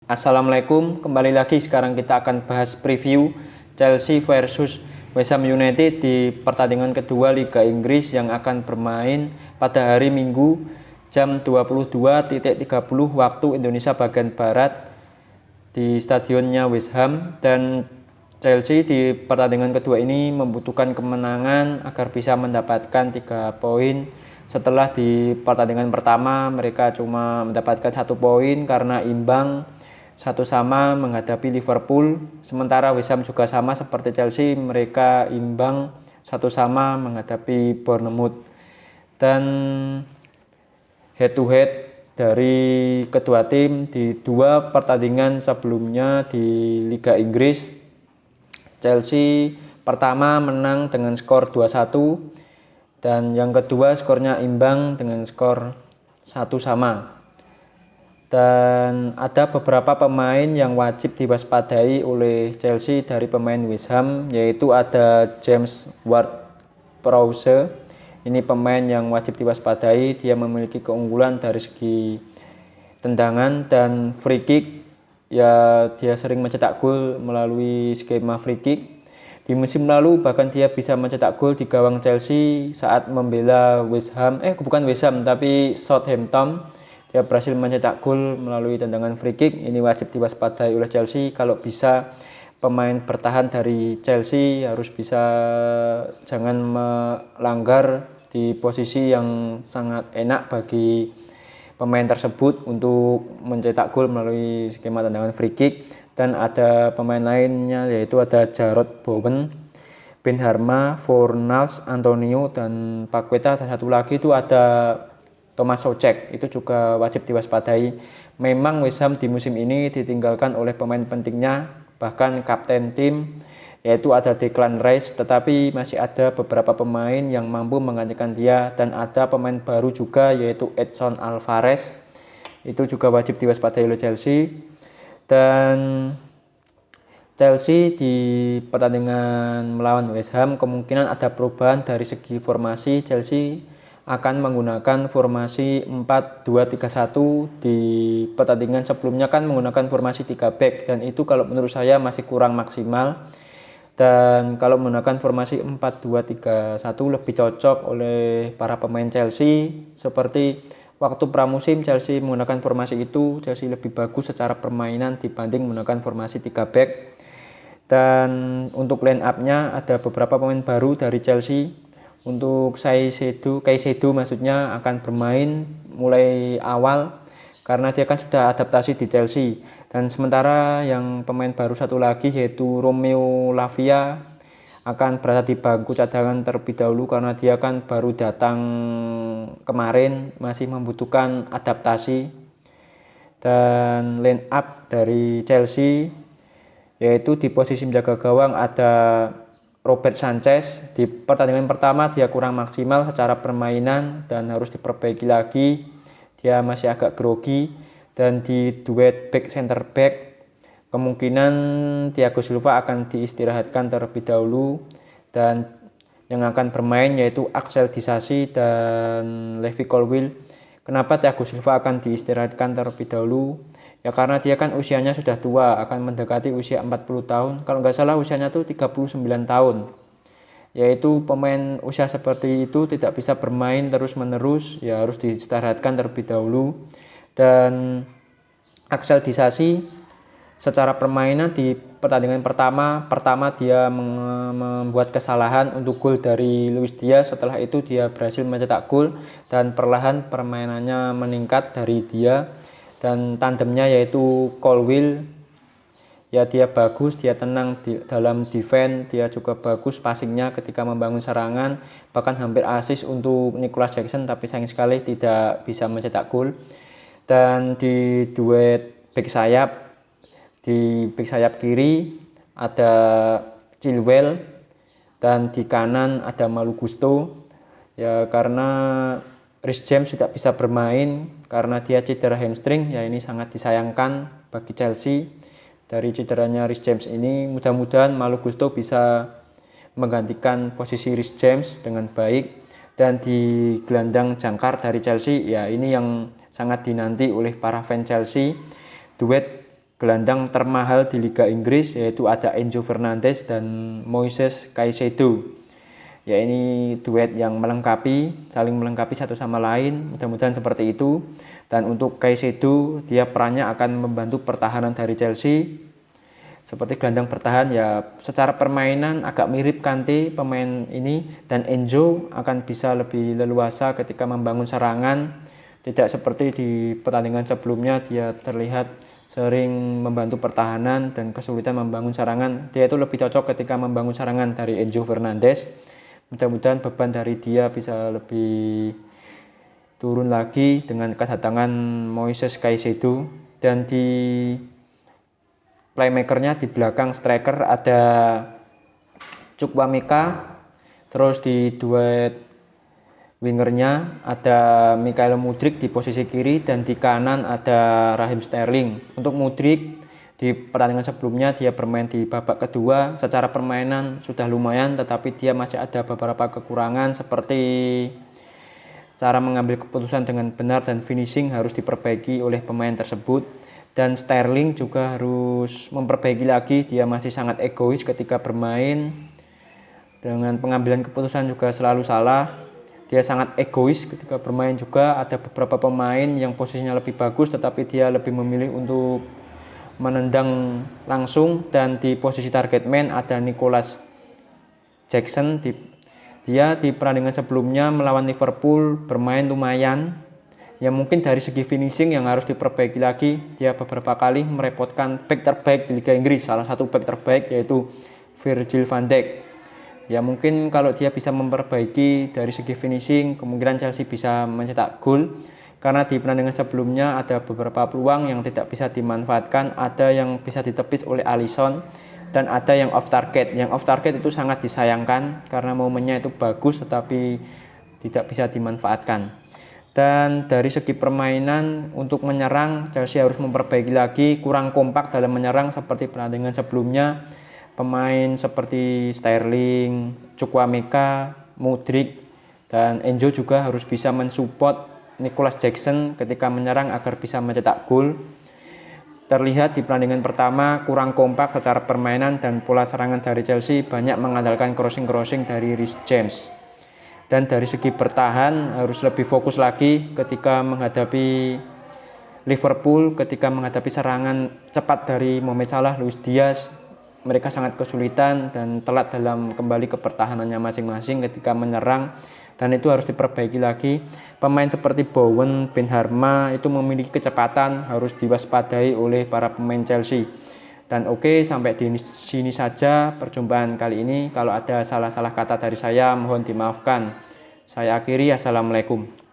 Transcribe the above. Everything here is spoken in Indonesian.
Assalamualaikum, kembali lagi. Sekarang kita akan bahas preview Chelsea versus West Ham United di pertandingan kedua Liga Inggris yang akan bermain pada hari Minggu jam 22.30 waktu Indonesia bagian Barat di stadionnya West Ham. Dan Chelsea di pertandingan kedua ini membutuhkan kemenangan agar bisa mendapatkan 3 poin. Setelah di pertandingan pertama mereka cuma mendapatkan 1 poin karena imbang 1-1 menghadapi Liverpool. Sementara West Ham juga sama seperti Chelsea, mereka imbang 1-1 menghadapi Bournemouth. Dan head to head dari kedua tim di 2 pertandingan sebelumnya di Liga Inggris, Chelsea pertama menang dengan skor 2-1 dan yang kedua skornya imbang dengan skor 1-1. Dan ada beberapa pemain yang wajib diwaspadai oleh Chelsea dari pemain West Ham, yaitu ada James Ward-Prowse. Ini pemain yang wajib diwaspadai, dia memiliki keunggulan dari segi tendangan dan free kick. Ya, dia sering mencetak gol melalui skema free kick. Di musim lalu bahkan dia bisa mencetak gol di gawang Chelsea saat membela Southampton. Dia berhasil mencetak gol melalui tendangan free kick. Ini wajib diwaspadai oleh Chelsea. Kalau bisa pemain bertahan dari Chelsea harus bisa jangan melanggar di posisi yang sangat enak bagi pemain tersebut untuk mencetak gol melalui skema tendangan free kick. Dan ada pemain lainnya, yaitu ada Jarrod Bowen, Ben Harma, Fornals, Antonio, dan Paqueta. Dan satu lagi itu ada Thomas Soucek, itu juga wajib diwaspadai. Memang West Ham di musim ini ditinggalkan oleh pemain pentingnya, bahkan kapten tim, yaitu ada Declan Rice, tetapi masih ada beberapa pemain yang mampu menggantikan dia. Dan ada pemain baru juga, yaitu Edson Alvarez, itu juga wajib diwaspadai oleh Chelsea. Dan Chelsea di pertandingan melawan West Ham kemungkinan ada perubahan dari segi formasi. Chelsea akan menggunakan formasi 4-2-3-1. Di pertandingan sebelumnya kan menggunakan formasi 3 back, dan itu kalau menurut saya masih kurang maksimal. Dan kalau menggunakan formasi 4-2-3-1 lebih cocok oleh para pemain Chelsea. Seperti waktu pramusim Chelsea menggunakan formasi itu, Chelsea lebih bagus secara permainan dibanding menggunakan formasi 3 back. Dan untuk line up-nya ada beberapa pemain baru dari Chelsea. Untuk Caicedo maksudnya akan bermain mulai awal karena dia kan sudah adaptasi di Chelsea. Dan sementara yang pemain baru satu lagi, yaitu Romeo Lavia, akan berada di bangku cadangan terlebih dahulu karena dia kan baru datang kemarin, masih membutuhkan adaptasi. Dan line up dari Chelsea, yaitu di posisi menjaga gawang ada Robert Sanchez. Di pertandingan pertama dia kurang maksimal secara permainan dan harus diperbaiki lagi. Dia masih agak grogi. Dan di duet back center back kemungkinan Thiago Silva akan diistirahatkan terlebih dahulu, dan yang akan bermain yaitu Axel Disasi dan Levi Colwill. Kenapa Thiago Silva akan diistirahatkan terlebih dahulu? Ya karena dia kan usianya sudah tua, akan mendekati usia 40 tahun. Kalau nggak salah usianya tuh 39 tahun. Yaitu pemain usia seperti itu tidak bisa bermain terus-menerus, ya harus diistirahatkan terlebih dahulu. Dan Axel Disasi secara permainan di pertandingan pertama dia membuat kesalahan untuk gol dari Luis Diaz. Setelah itu dia berhasil mencetak gol dan perlahan permainannya meningkat dari dia. Dan tandemnya yaitu Colwill, ya dia bagus, dia tenang dalam defense, dia juga bagus passingnya ketika membangun serangan, bahkan hampir assist untuk Nicholas Jackson, tapi sayang sekali tidak bisa mencetak gol. Dan di duet back sayap, di back sayap kiri ada Chilwell dan di kanan ada Malo Gusto. Ya karena Reece James tidak bisa bermain karena dia cedera hamstring, ya ini sangat disayangkan bagi Chelsea. Dari cederanya Reece James ini mudah-mudahan Malo Gusto bisa menggantikan posisi Reece James dengan baik. Dan di gelandang jangkar dari Chelsea, ya ini yang sangat dinanti oleh para fans Chelsea, duet gelandang termahal di Liga Inggris, yaitu ada Enzo Fernandez dan Moises Caicedo. Ya, ini duet yang saling melengkapi satu sama lain, mudah-mudahan seperti itu. Dan untuk Caicedo, dia perannya akan membantu pertahanan dari Chelsea seperti gelandang bertahan. Ya, secara permainan agak mirip Kante pemain ini, dan Enzo akan bisa lebih leluasa ketika membangun serangan, tidak seperti di pertandingan sebelumnya dia terlihat sering membantu pertahanan dan kesulitan membangun serangan. Dia itu lebih cocok ketika membangun serangan dari Enzo Fernandez. Mudah-mudahan beban dari dia bisa lebih turun lagi dengan kedatangan Moises Caicedo. Dan di playmakernya di belakang striker ada Chukwuemeka, terus di duet wingernya ada Mikhail Mudryk di posisi kiri, dan di kanan ada Raheem Sterling. Untuk Mudryk di pertandingan sebelumnya dia bermain di babak kedua, secara permainan sudah lumayan, tetapi dia masih ada beberapa kekurangan seperti cara mengambil keputusan dengan benar dan finishing harus diperbaiki oleh pemain tersebut. Dan Sterling juga harus memperbaiki lagi, dia masih sangat egois ketika bermain, dengan pengambilan keputusan juga selalu salah. Dia sangat egois ketika bermain juga. Ada beberapa pemain yang posisinya lebih bagus tetapi dia lebih memilih untuk menendang langsung. Dan di posisi target man ada Nicolas Jackson. Dia di pertandingan sebelumnya melawan Liverpool bermain lumayan. Ya, mungkin dari segi finishing yang harus diperbaiki lagi. Dia beberapa kali merepotkan back terbaik di Liga Inggris. Salah satu back terbaik yaitu Virgil van Dijk. Ya, mungkin kalau dia bisa memperbaiki dari segi finishing, kemungkinan Chelsea bisa mencetak gol. Karena di pertandingan sebelumnya ada beberapa peluang yang tidak bisa dimanfaatkan, ada yang bisa ditepis oleh Alisson, dan ada yang off target. Yang off target itu sangat disayangkan karena momennya itu bagus tetapi tidak bisa dimanfaatkan. Dan dari segi permainan untuk menyerang, Chelsea harus memperbaiki lagi, kurang kompak dalam menyerang seperti pertandingan sebelumnya. Pemain seperti Sterling, Chukwuemeka, Mudryk, dan Enzo juga harus bisa mensupport Nicolas Jackson ketika menyerang agar bisa mencetak gol. Terlihat di pertandingan pertama kurang kompak secara permainan dan pola serangan dari Chelsea banyak mengandalkan crossing dari Reece James. Dan dari segi bertahan harus lebih fokus lagi ketika menghadapi Liverpool, ketika menghadapi serangan cepat dari Mohamed Salah, Luis Diaz. Mereka sangat kesulitan dan telat dalam kembali ke pertahanannya masing-masing ketika menyerang, dan itu harus diperbaiki lagi. Pemain seperti Bowen, Benrahma itu memiliki kecepatan, harus diwaspadai oleh para pemain Chelsea. Dan oke, sampai di sini saja perjumpaan kali ini. Kalau ada salah-salah kata dari saya mohon dimaafkan. Saya akhiri, assalamualaikum.